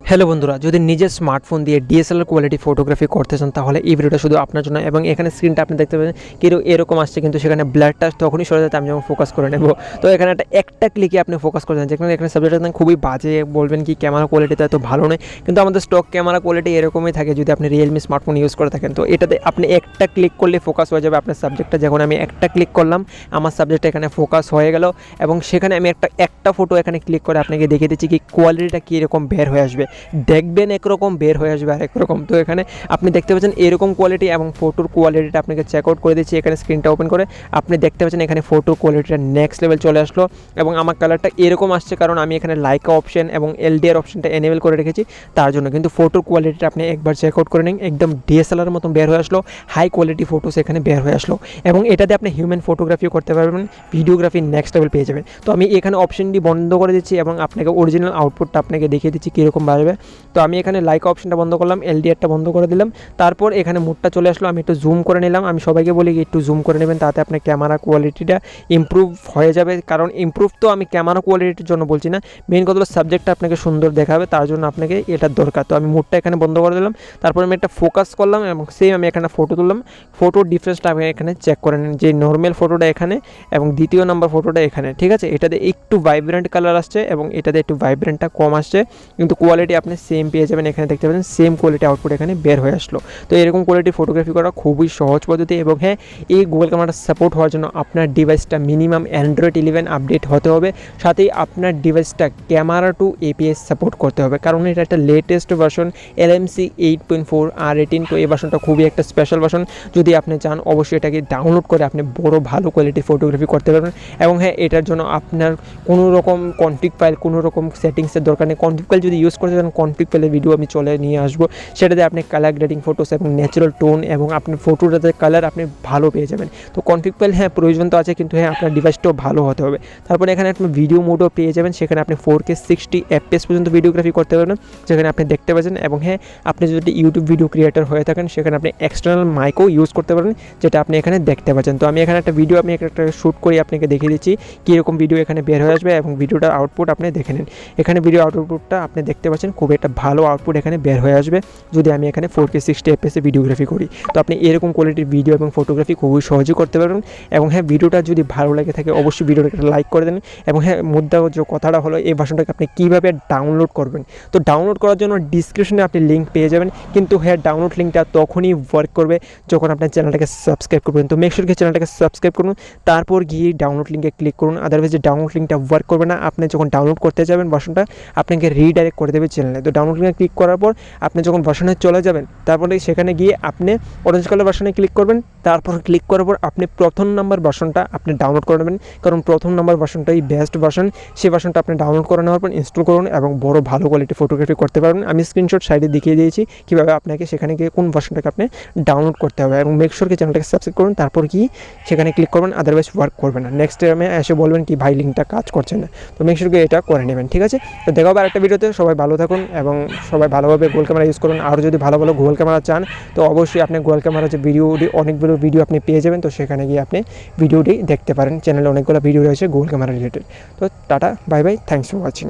Hello বন্ধুরা, যদি নিজের স্মার্টফোন দিয়ে ডিএসএলআর কোয়ালিটি ফটোগ্রাফি করতে চান তাহলে এই ভিডিওটা শুধু আপনার জন্য। এবং এখানে স্ক্রিনটা আপনি দেখতে পাবেন এরকম আসছে, কিন্তু সেখানে ব্লারটা তখনই সরে যাচ্ছে আমি যখন ফোকাস করে নেব। তো এখানে একটা ক্লিকে আপনি ফোকাস করে যান, যেখানে এখানে সাবজেক্ট একদম খুবই বাজে, বলবেন কি ক্যামেরা কোয়ালিটিটা এত ভালো নয়, কিন্তু আমাদের স্টক ক্যামেরা কোয়ালিটি এরকমই থাকে যদি আপনি রিয়েলমি স্মার্টফোন ইউজ করে থাকেন। তো এটাতে আপনি একটা ক্লিক করলে ফোকাস হয়ে যাবে আপনার সাবজেক্টটা। যখন আমি একটা ক্লিক করলাম আমার সাবজেক্টটা এখানে ফোকাস হয়ে গেল, এবং সেখানে আমি একটা ফটো এখানে ক্লিক করে আপনাকে দেখিয়ে দিচ্ছি কি কোয়ালিটিটা কীরকম বের হয়ে আসবে। দেখবেন একরকম, বের হয়ে আসবে আরেক রকম। তো এখানে আপনি দেখতে পাচ্ছেন এরকম কোয়ালিটি, এবং ফটোর কোয়ালিটিটা আপনাকে চেক আউট করে দিচ্ছি। এখানে স্ক্রিনটা ওপেন করে আপনি দেখতে পাচ্ছেন এখানে ফটোর কোয়ালিটিটা নেক্সট লেভেল চলে আসলো, এবং আমার কালারটা এরকম আসছে কারণ আমি এখানে লাইকা অপশন এবং এলডিআর অপশনটা এনেবল করে রেখেছি তার জন্য। কিন্তু ফটোর কোয়ালিটিটা আপনি একবার চেক আউট করে নিন, একদম ডিএসএলআর মতন বের হয়ে আসলো, হাই কোয়ালিটি ফটোস এখানে বের হয়ে আসলো, এবং এটাতে আপনি হিউম্যান ফটোগ্রাফিও করতে পারবেন, ভিডিওগ্রাফি নেক্সট লেভেল পেয়ে যাবেন। তো আমি এখানে অপশনটি বন্ধ করে দিচ্ছি এবং আপনাকে অরিজিনাল আউটপুটটা আপনাকে দেখিয়ে দিচ্ছি কীরকম বাড়বে। তো আমি এখানে লাইকা অপশনটা বন্ধ করলাম, এলডিআরটা বন্ধ করে দিলাম, তারপর এখানে মোডটা চলে আসলো। আমি একটু জুম করে নিলাম, আমি সবাইকে বলি একটু জুম করে নেবেন, তাতে আপনার ক্যামেরা কোয়ালিটিটা ইমপ্রুভ হয়ে যাবে। কারণ ইমপ্রুভ তো আমি ক্যামেরা কোয়ালিটির জন্য বলছি না, মেন কথা হলো সাবজেক্টটা আপনাকে সুন্দর দেখাবে, তার জন্য আপনাকে এটার দরকার। তো আমি মোডটা এখানে বন্ধ করে দিলাম, তারপর আমি একটা ফোকাস করলাম এবং সেম আমি এখানে ফটো তুললাম। ফটোর ডিফারেন্সটা আমি এখানে চেক করে নিন, যে নর্মাল ফটোটা এখানে এবং দ্বিতীয় নাম্বার ফটোটা এখানে, ঠিক আছে। এটাতে একটু ভাইব্রেন্ট কালার আসছে এবং এটাতে একটু ভাইব্রেন্টটা কম আসছে, কিন্তু কোয়ালিটি আপনি সেম পেয়ে যাবেন। এখানে দেখতে পাচ্ছেন সেম কোয়ালিটি আউটপুট এখানে বের হয়ে আসলো। তো এরকম কোয়ালিটি ফটোগ্রাফি করা খুবই সহজ পদ্ধতি। এবং হ্যাঁ, এই গুগল ক্যামেরাটা সাপোর্ট হওয়ার জন্য আপনার ডিভাইসটা মিনিমাম অ্যান্ড্রয়েড 11 আপডেট হতে হবে, সাথেই আপনার ডিভাইসটা ক্যামেরা টু এপিএস সাপোর্ট করতে হবে, কারণ এটা একটা লেটেস্ট ভার্সন LMC 8.4 R18। তো এই ভার্সনটা খুবই একটা স্পেশাল ভার্সন। যদি আপনি চান অবশ্যই এটাকে ডাউনলোড করে আপনি বড় ভালো কোয়ালিটি ফটোগ্রাফি করতে পারবেন। এবং হ্যাঁ, এটার জন্য আপনার কোনো রকম কনফিগ ফাইল, কোনো রকম সেটিংসের দরকার নেই। কনফিগ ফাইল যদি ইউজ করতে চান কনফিগ ফাইলের ভিডিও আমি চলে নিয়ে আসবো, সেটাতে আপনি কালার গ্রেডিং ফটোস এবং ন্যাচারাল টোন এবং আপনার ফটোটাতে কালার আপনি ভালো পেয়ে যাবেন। তো কনফিগ ফাইল হ্যাঁ প্রয়োজন তো আছে, কিন্তু হ্যাঁ আপনার ডিভাইসটাও ভালো হতে হবে। তারপরে এখানে আপনি ভিডিও মোডও পেয়ে যাবেন, সেখানে আপনি 4K 60 FPS পর্যন্ত ভিডিওগ্রাফি করতে পারবেন, যেখানে আপনি দেখতে পাচ্ছেন। এবং হ্যাঁ, আপনি যদি ইউটিউব ভিডিও ক্রিয়েটর হয়ে থাকেন সেখানে আপনি এক্সটার্নাল মাইকও ইউজ করতে পারেন, যেটা আপনি এখানে দেখতে পাচ্ছেন। তো আমি এখানে একটা ভিডিও আমি একটা শ্যুট করে আপনাকে দেখিয়ে দিচ্ছি কীরকম ভিডিও এখানে বের হয়ে আসবে, এবং ভিডিওটার আউটপুট আপনি দেখে নিন। এখানে ভিডিও আউটপুটটা আপনি দেখতে পাচ্ছেন, খুব একটা ভালো আউটপুট এখানে বের হয়ে আসবে যদি আমি এখানে 4K 60 FPS ভিডিওগ্রাফি করি। তো আপনি এরকম কোয়ালিটির ভিডিও এবং ফটোগ্রাফি খুবই সহজে করতে পারবেন। এবং হ্যাঁ, ভিডিওটা যদি ভালো লাগে থাকে অবশ্যই ভিডিওটা একটা লাইক করে দেন। এবং হ্যাঁ, মুদ্রা যে কথাটা হলো এই ভার্সনটাকে আপনি কীভাবে ডাউনলোড করবেন, তো ডাউনলোড করার জন্য ডিসক্রিপশনে আপনি লিঙ্ক পেয়ে যাবেন, কিন্তু হ্যাঁ ডাউনলোড লিঙ্কটা তখনই ওয়ার্ক করবে যখন আপনার চ্যানেলটাকে সাবস্ক্রাইব করবেন। তো মেক শিওর কি চ্যানেলটাকে সাবস্ক্রাইব করুন, তারপর গিয়ে ডাউনলোড লিঙ্কে ক্লিক করুন। আদারওয়াইজ যে ডাউনলোড লিঙ্কটা ওয়ার্ক করবে না, আপনি যখন ডাউনলোড করতে যাবেন ভার্সনটা আপনাকে রিডাইরেক্ট করে দেবে চ্যানেলে। তো ডাউনলোড লিঙ্কে ক্লিক করার পর আপনি যখন ভার্সনে চলে যাবেন, তারপরে সেখানে গিয়ে আপনি অরেঞ্জ কালার ভার্সনে ক্লিক করবেন, তারপর ক্লিক করার পর আপনি প্রথম নাম্বার ভার্সনটা আপনি ডাউনলোড করে নেবেন, কারণ প্রথম নাম্বার ভার্সনটাই বেস্ট ভার্সন। সেই ভার্সনটা আপনি ডাউনলোড করে নেওয়ার পর ইনস্টল করুন এবং বড় ভালো কোয়ালিটি ফটোগ্রাফি করতে পারবেন। আমি স্ক্রিনশট সাইডে দেখিয়ে দিয়েছি কীভাবে আপনাকে সেখানে গিয়ে কোন ভার্সনটাকে আপনি ডাউনলোড করতে হবে। এবং মেক শিওর কি চ্যানেলটাকে সাবস্ক্রাইব করুন, তারপর কি সেখানে ক্লিক করবেন, আদারওয়াইজ ওয়ার্ক করবে না। নেক্সট টাইমে এসে বলবেন কি ভাই লিঙ্কটা কাজ করছে না। তো মেক শিওর কি এটা করে নেবেন, ঠিক আছে। তো দেখা হবে আরেকটা ভিডিওতে। সবাই ভালো থাকুন এবং সবাই ভালোভাবে গুগল ক্যামেরা ইউজ করুন। আর যদি ভালো ভালো গুগল ক্যামেরা চান তো অবশ্যই আপনি গুগল ক্যামেরা যে ভিডিওটি অনেকগুলো ভিডিও আপনি পেয়ে যাবেন, তো সেখানে গিয়ে আপনি ভিডিওটি দেখতে পারেন। চ্যানেলে অনেকগুলো ভিডিও রয়েছে গুগল ক্যামেরা রিলেটেড। তো tata, bye bye, thanks for watching.